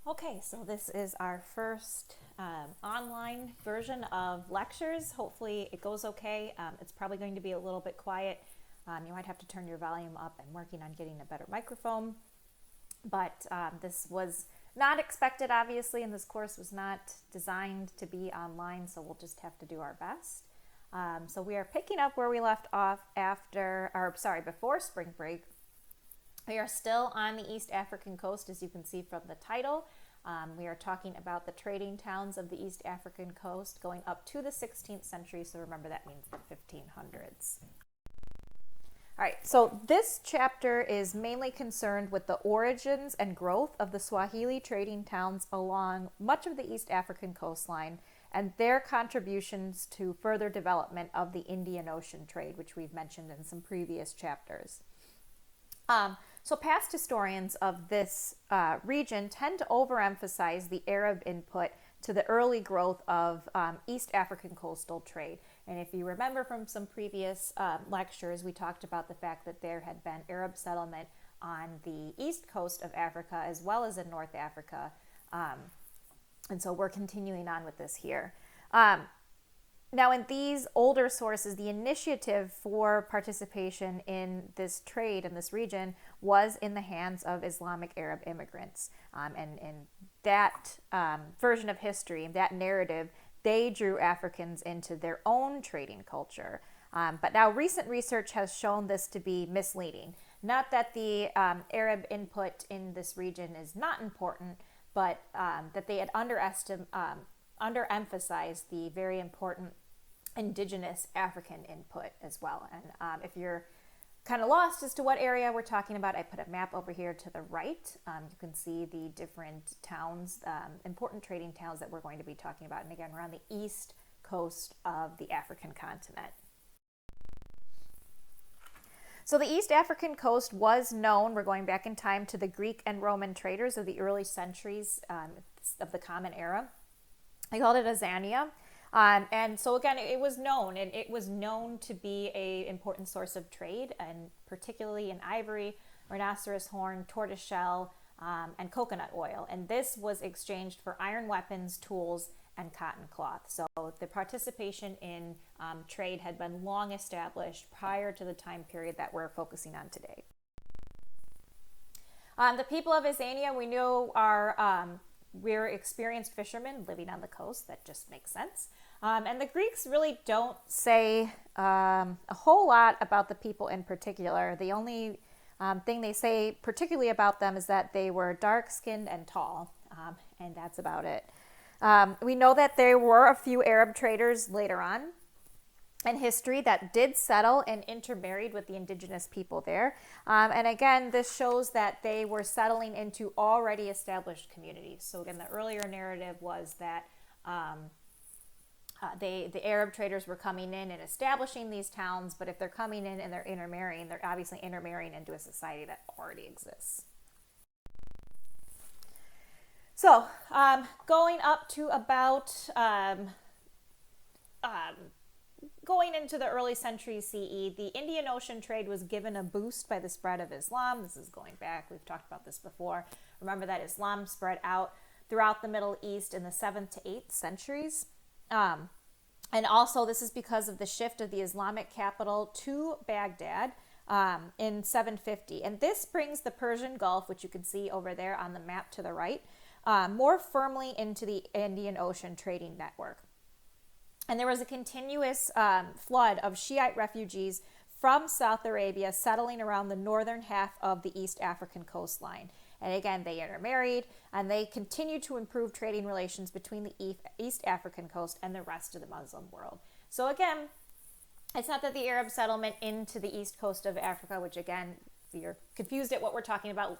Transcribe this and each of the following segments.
Okay, so this is our first online version of lectures. Hopefully it goes okay. It's probably going to be a little bit quiet. You might have to turn your volume up. I'm working on getting a better microphone, but this was not expected, obviously, and this course was not designed to be online, so we'll just have to do our best. So we are picking up where we left off before spring break. We are still on the East African coast, as you can see from the title. We are talking about the trading towns of the East African coast going up to the 16th century, so remember that means the 1500s. All right, so this chapter is mainly concerned with the origins and growth of the Swahili trading towns along much of the East African coastline and their contributions to further development of the Indian Ocean trade, which we've mentioned in some previous chapters. So past historians of this region tend to overemphasize the Arab input to the early growth of East African coastal trade. And if you remember from some previous lectures, we talked about the fact that there had been Arab settlement on the east coast of Africa as well as in North Africa. And so we're continuing on with this here. Now, in these older sources, the initiative for participation in this trade in this region was in the hands of Islamic Arab immigrants. And that version of history, that narrative, they drew Africans into their own trading culture. But now recent research has shown this to be misleading. Not that the Arab input in this region is not important, but that they had underemphasized the very important indigenous African input as well. And if you're kind of lost as to what area we're talking about, I put a map over here to the right. You can see the different towns, important trading towns that we're going to be talking about. And again, we're on the east coast of the African continent. So the East African coast was known, we're going back in time, to the Greek and Roman traders of the early centuries of the Common Era. They called it Azania. And so again, it was known, and it was known to be an important source of trade, and particularly in ivory, rhinoceros horn, tortoiseshell, and coconut oil. And this was exchanged for iron weapons, tools, and cotton cloth. So the participation in trade had been long established prior to the time period that we're focusing on today. The people of Azania, we know, we're experienced fishermen living on the coast. That just makes sense. And the Greeks really don't say a whole lot about the people in particular. The only thing they say particularly about them is that they were dark-skinned and tall, and that's about it. We know that there were a few Arab traders later on in history that did settle and intermarried with the indigenous people there. And again, this shows that they were settling into already established communities. So again, the earlier narrative was that the Arab traders were coming in and establishing these towns, but if they're coming in and they're intermarrying, they're obviously intermarrying into a society that already exists. So going up to about going into the early centuries CE, the Indian Ocean trade was given a boost by the spread of Islam. This is going back, we've talked about this before. Remember that Islam spread out throughout the Middle East in the 7th to 8th centuries. And also this is because of the shift of the Islamic capital to Baghdad in 750. And this brings the Persian Gulf, which you can see over there on the map to the right, more firmly into the Indian Ocean trading network. And there was a continuous flood of Shiite refugees from South Arabia settling around the northern half of the East African coastline. And again, they intermarried, and they continued to improve trading relations between the East African coast and the rest of the Muslim world. So again, it's not that the Arab settlement into the east coast of Africa, which again, if you're confused at what we're talking about,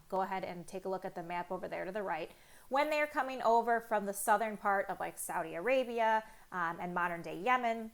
go ahead and take a look at the map over there to the right. When they're coming over from the southern part of like Saudi Arabia and modern day Yemen,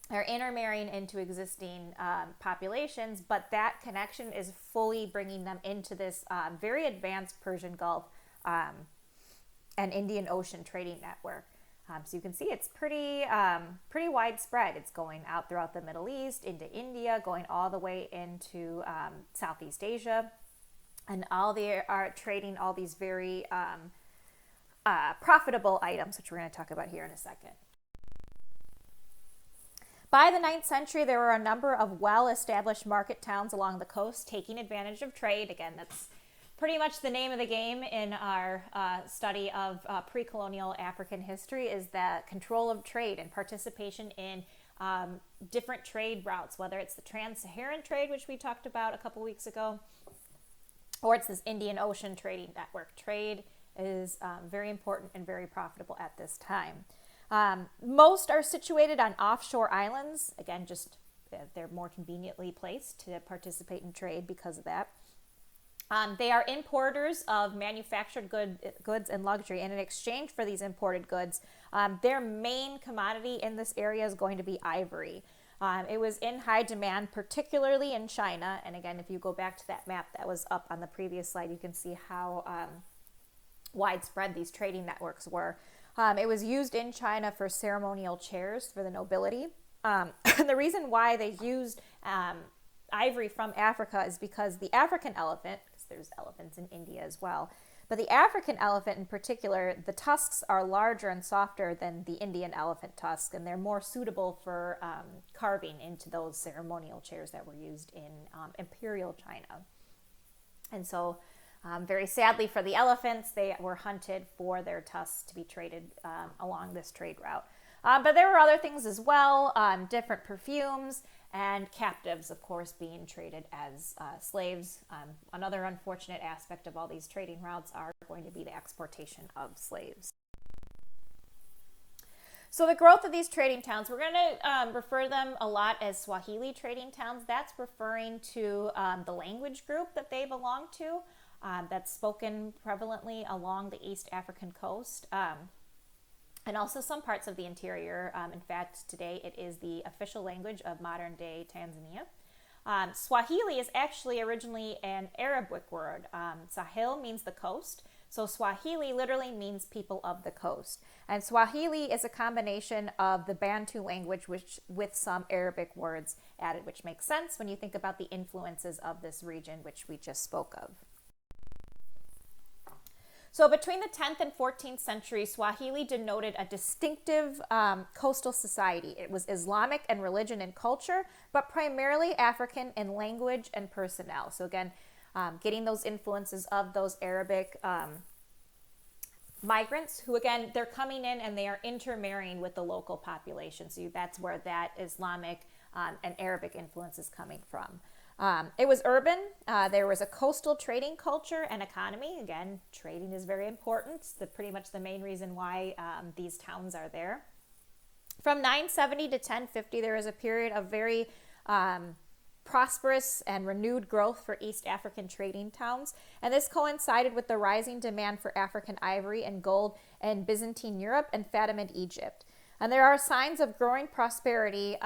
they're intermarrying into existing populations, but that connection is fully bringing them into this very advanced Persian Gulf and Indian Ocean trading network. So you can see it's pretty widespread. It's going out throughout the Middle East, into India, going all the way into Southeast Asia. And all they are trading all these very profitable items, which we're going to talk about here in a second. By the 9th century, there were a number of well-established market towns along the coast taking advantage of trade. Again, that's pretty much the name of the game in our study of pre-colonial African history, is the control of trade and participation in different trade routes, whether it's the trans-Saharan trade, which we talked about a couple weeks ago, or it's this Indian Ocean trading network. Trade is very important and very profitable at this time. Most are situated on offshore islands. Again, just they're more conveniently placed to participate in trade because of that. They are importers of manufactured goods and luxury, and in exchange for these imported goods, their main commodity in this area is going to be ivory. It was in high demand, particularly in China. And again, if you go back to that map that was up on the previous slide, you can see how widespread these trading networks were. It was used in China for ceremonial chairs for the nobility. The reason why they used ivory from Africa is because the African elephant, because there's elephants in India as well, but the African elephant in particular, the tusks are larger and softer than the Indian elephant tusk, and they're more suitable for carving into those ceremonial chairs that were used in imperial China. And so very sadly for the elephants, they were hunted for their tusks to be traded along this trade route. But there were other things as well, different perfumes and captives, of course, being traded as slaves. Another unfortunate aspect of all these trading routes are going to be the exportation of slaves. So the growth of these trading towns, we're going to refer them a lot as Swahili trading towns. That's referring to the language group that they belong to. That's spoken prevalently along the East African coast and also some parts of the interior. In fact, today it is the official language of modern-day Tanzania. Swahili is actually originally an Arabic word. Sahel means the coast, so Swahili literally means people of the coast. And Swahili is a combination of the Bantu language with some Arabic words added, which makes sense when you think about the influences of this region, which we just spoke of. So between the 10th and 14th century, Swahili denoted a distinctive coastal society. It was Islamic in religion and culture, but primarily African in language and personnel. So again, getting those influences of those Arabic migrants who, again, they're coming in and they are intermarrying with the local population. So that's where that Islamic and Arabic influence is coming from. It was urban. There was a coastal trading culture and economy. Again, trading is very important. It's pretty much the main reason why these towns are there. From 970 to 1050, there was a period of very prosperous and renewed growth for East African trading towns. And this coincided with the rising demand for African ivory and gold in Byzantine Europe and Fatimid Egypt. And there are signs of growing prosperity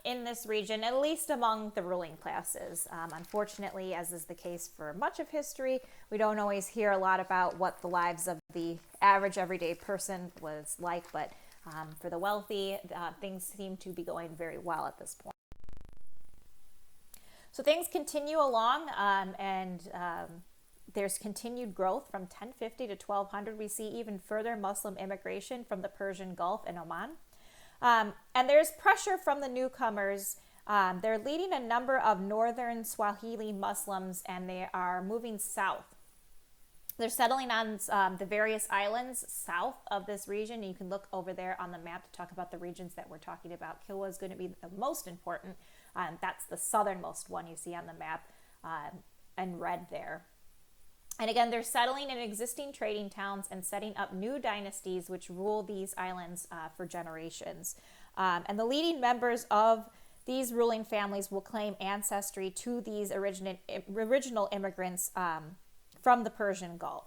in this region, at least among the ruling classes. Unfortunately, as is the case for much of history, we don't always hear a lot about what the lives of the average everyday person was like, but for the wealthy, things seem to be going very well at this point. So things continue along, and there's continued growth from 1050 to 1200. We see even further Muslim immigration from the Persian Gulf and Oman. And there's pressure from the newcomers. They're leading a number of northern Swahili Muslims, and they are moving south. They're settling on the various islands south of this region. You can look over there on the map to talk about the regions that we're talking about. Kilwa is going to be the most important. That's the southernmost one you see on the map in red there. And again, they're settling in existing trading towns and setting up new dynasties which rule these islands for generations. And the leading members of these ruling families will claim ancestry to these original immigrants from the Persian Gulf.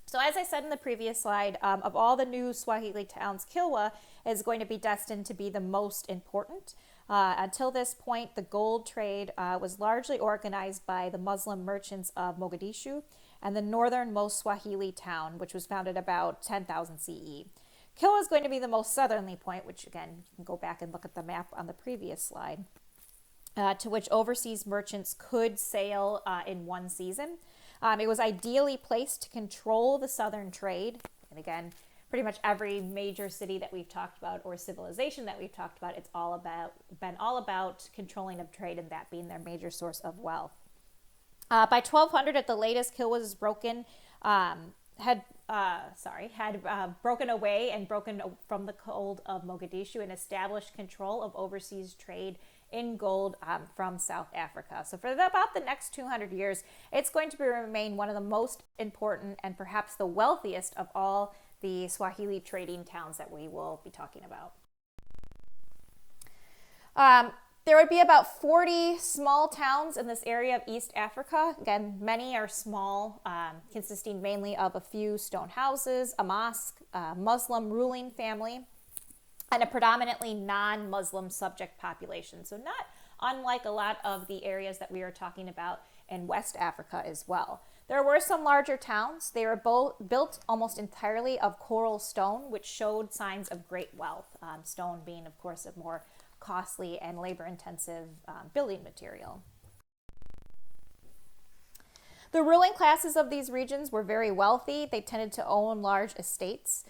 So as I said in the previous slide, of all the new Swahili towns, Kilwa is going to be destined to be the most important. Until this point, the gold trade was largely organized by the Muslim merchants of Mogadishu and the northernmost Swahili town, which was founded about 10,000 CE. Kilwa is going to be the most southerly point, which again, you can go back and look at the map on the previous slide. to which overseas merchants could sail in one season. It was ideally placed to control the southern trade. And again, pretty much every major city that we've talked about or civilization that we've talked about, it's been all about controlling of trade and that being their major source of wealth. By 1200 at the latest, Kilwa was broken, had broken away and broken from the hold of Mogadishu and established control of overseas trade in gold from South Africa. So for about the next 200 years, it's going to remain one of the most important and perhaps the wealthiest of all the Swahili trading towns that we will be talking about. There would be about 40 small towns in this area of East Africa. Again, many are small, consisting mainly of a few stone houses, a mosque, a Muslim ruling family, and a predominantly non-Muslim subject population. So not unlike a lot of the areas that we are talking about in West Africa as well. There were some larger towns. They were built almost entirely of coral stone, which showed signs of great wealth. Stone being, of course, a more costly and labor-intensive building material. The ruling classes of these regions were very wealthy. They tended to own large estates.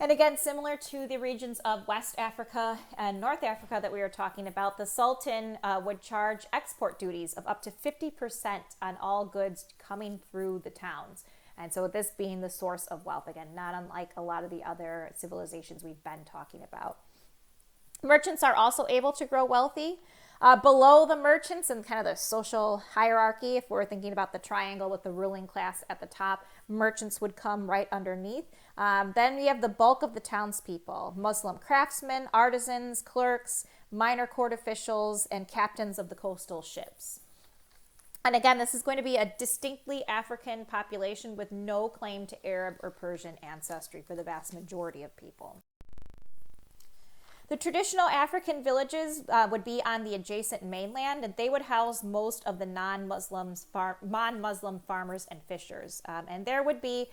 And again, similar to the regions of West Africa and North Africa that we were talking about, the Sultan would charge export duties of up to 50% on all goods coming through the towns. And so this being the source of wealth, again, not unlike a lot of the other civilizations we've been talking about. Merchants are also able to grow wealthy. Below the merchants and kind of the social hierarchy, if we're thinking about the triangle with the ruling class at the top, merchants would come right underneath. Then we have the bulk of the townspeople: Muslim craftsmen, artisans, clerks, minor court officials, and captains of the coastal ships. And again, this is going to be a distinctly African population with no claim to Arab or Persian ancestry for the vast majority of people. The traditional African villages would be on the adjacent mainland, and they would house most of the non-Muslim farmers and fishers. And there would be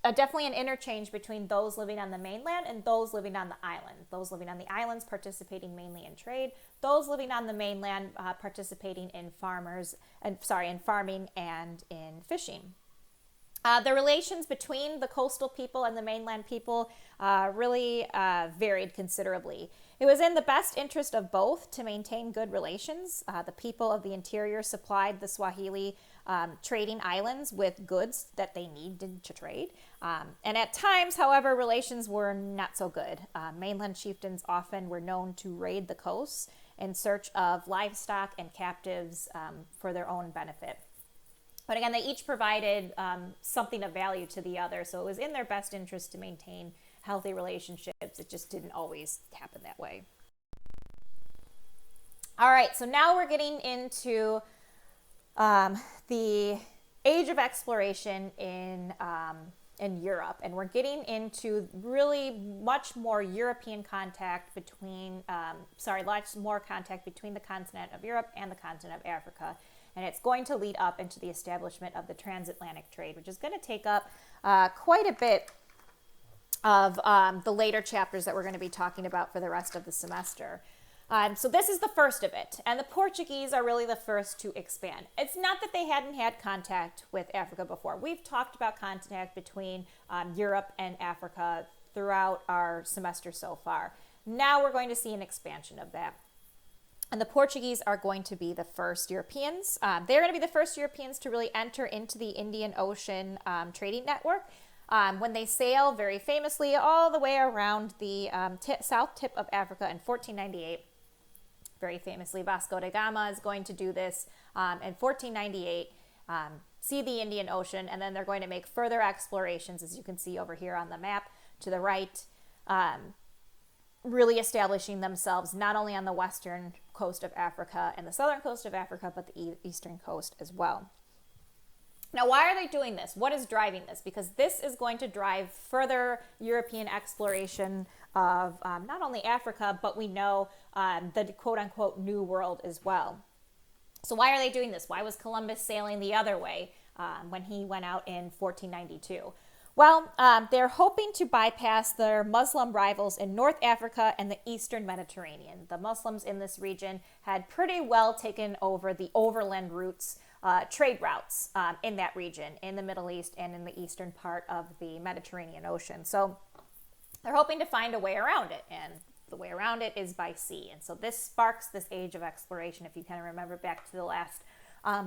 definitely an interchange between those living on the mainland and those living on the island. Those living on the islands participating mainly in trade, those living on the mainland participating in farming and in fishing. The relations between the coastal people and the mainland people really varied considerably. It was in the best interest of both to maintain good relations. The people of the interior supplied the Swahili trading islands with goods that they needed to trade. And at times, however, relations were not so good. Mainland chieftains often were known to raid the coasts in search of livestock and captives for their own benefit. But again, they each provided something of value to the other, so it was in their best interest to maintain healthy relationships. It just didn't always happen that way. All right, so now we're getting into the age of exploration in Europe, and we're getting into really much more European contact between, lots more contact between the continent of Europe and the continent of Africa. And it's going to lead up into the establishment of the transatlantic trade, which is going to take up quite a bit of the later chapters that we're going to be talking about for the rest of the semester. So this is the first of it, and the Portuguese are really the first to expand. It's not that they hadn't had contact with Africa before. We've talked about contact between Europe and Africa throughout our semester so far. Now we're going to see an expansion of that. And the Portuguese are going to be the first Europeans. They're going to be the first Europeans to really enter into the Indian Ocean trading network. When they sail very famously all the way around the south tip of Africa in 1498. Very famously, Vasco da Gama is going to do this in 1498, see the Indian Ocean, and then they're going to make further explorations, as you can see over here on the map to the right, really establishing themselves not only on the western coast of Africa and the southern coast of Africa, but the eastern coast as well. Now, why are they doing this? What is driving this? Because this is going to drive further European exploration of not only Africa, but we know the quote-unquote New World as well. So why are they doing this? Why was Columbus sailing the other way when he went out in 1492? Well, they're hoping to bypass their Muslim rivals in North Africa and the Eastern Mediterranean. The Muslims in this region had pretty well taken over the overland routes, trade routes in that region, in the Middle East and in the eastern part of the Mediterranean Ocean. So they're hoping to find a way around it, and the way around it is by sea. And so this sparks this age of exploration, if you kind of remember back to the last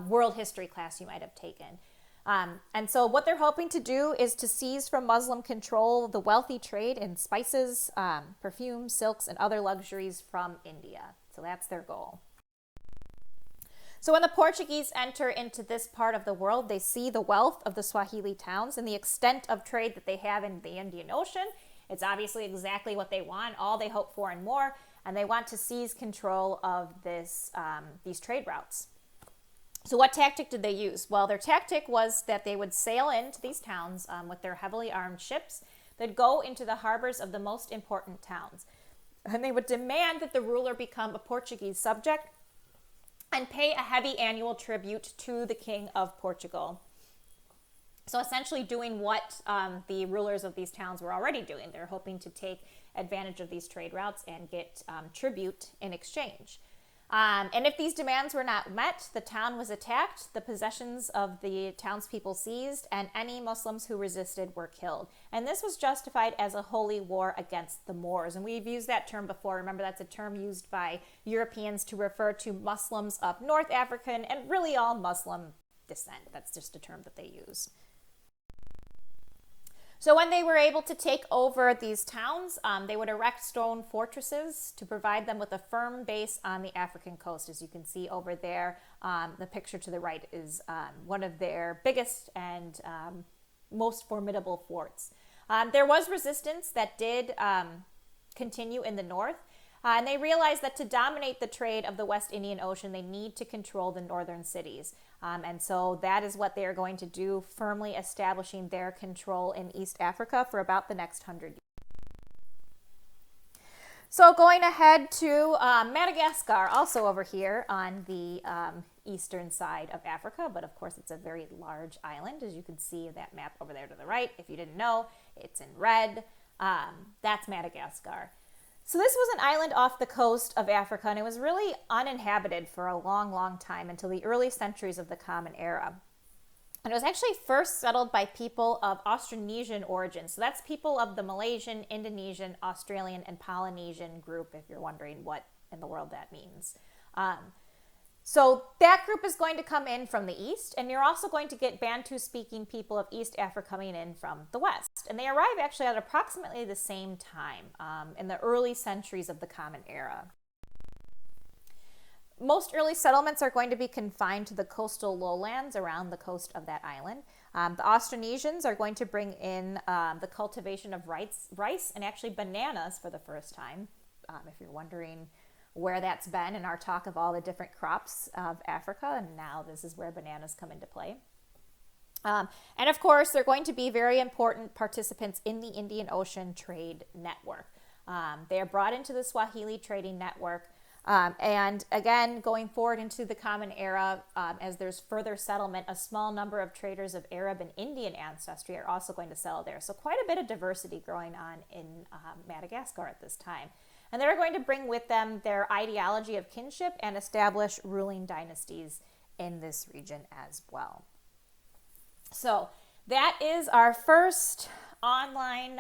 world history class you might have taken. And so what they're hoping to do is to seize from Muslim control the wealthy trade in spices, perfumes, silks, and other luxuries from India. So that's their goal. So when the Portuguese enter into this part of the world, they see the wealth of the Swahili towns and the extent of trade that they have in the Indian Ocean. It's obviously exactly what they want, all they hope for and more, and they want to seize control of these trade routes. So what tactic did they use? Well, their tactic was that they would sail into these towns with their heavily armed ships. They'd go into the harbors of the most important towns. And they would demand that the ruler become a Portuguese subject and pay a heavy annual tribute to the King of Portugal. So essentially doing what the rulers of these towns were already doing. They're hoping to take advantage of these trade routes and get tribute in exchange. And if these demands were not met, the town was attacked, the possessions of the townspeople seized, and any Muslims who resisted were killed. And this was justified as a holy war against the Moors. And we've used that term before. Remember, that's a term used by Europeans to refer to Muslims of North African and really all Muslim descent. That's just a term that they use. So when they were able to take over these towns, they would erect stone fortresses to provide them with a firm base on the African coast. As you can see over there, the picture to the right is one of their biggest and most formidable forts. There was resistance that did continue in the north, and they realized that to dominate the trade of the West Indian Ocean, they need to control the northern cities. And so that is what they are going to do, firmly establishing their control in East Africa for about the next 100 years. So going ahead to Madagascar, also over here on the eastern side of Africa, but of course it's a very large island, as you can see in that map over there to the right. If you didn't know, it's in red. That's Madagascar. So this was an island off the coast of Africa, and it was really uninhabited for a long, long time until the early centuries of the Common Era. And it was actually first settled by people of Austronesian origin. So that's people of the Malaysian, Indonesian, Australian, and Polynesian group, if you're wondering what in the world that means. So that group is going to come in from the east, and you're also going to get Bantu-speaking people of East Africa coming in from the west. And they arrive actually at approximately the same time in the early centuries of the Common Era. Most early settlements are going to be confined to the coastal lowlands around the coast of that island. The Austronesians are going to bring in the cultivation of rice and actually bananas for the first time. If you're wondering where that's been in our talk of all the different crops of Africa, and now this is where bananas come into play. And of course, they're going to be very important participants in the Indian Ocean trade network. They are brought into the Swahili trading network. And again, going forward into the Common Era, as there's further settlement, a small number of traders of Arab and Indian ancestry are also going to settle there. So quite a bit of diversity going on in Madagascar at this time. And they're going to bring with them their ideology of kinship and establish ruling dynasties in this region as well. So that is our first online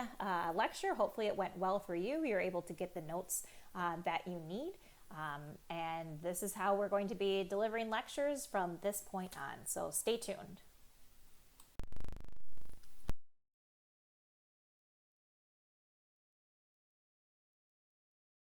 lecture. Hopefully it went well for you. You're able to get the notes that you need. And this is how we're going to be delivering lectures from this point on. So stay tuned.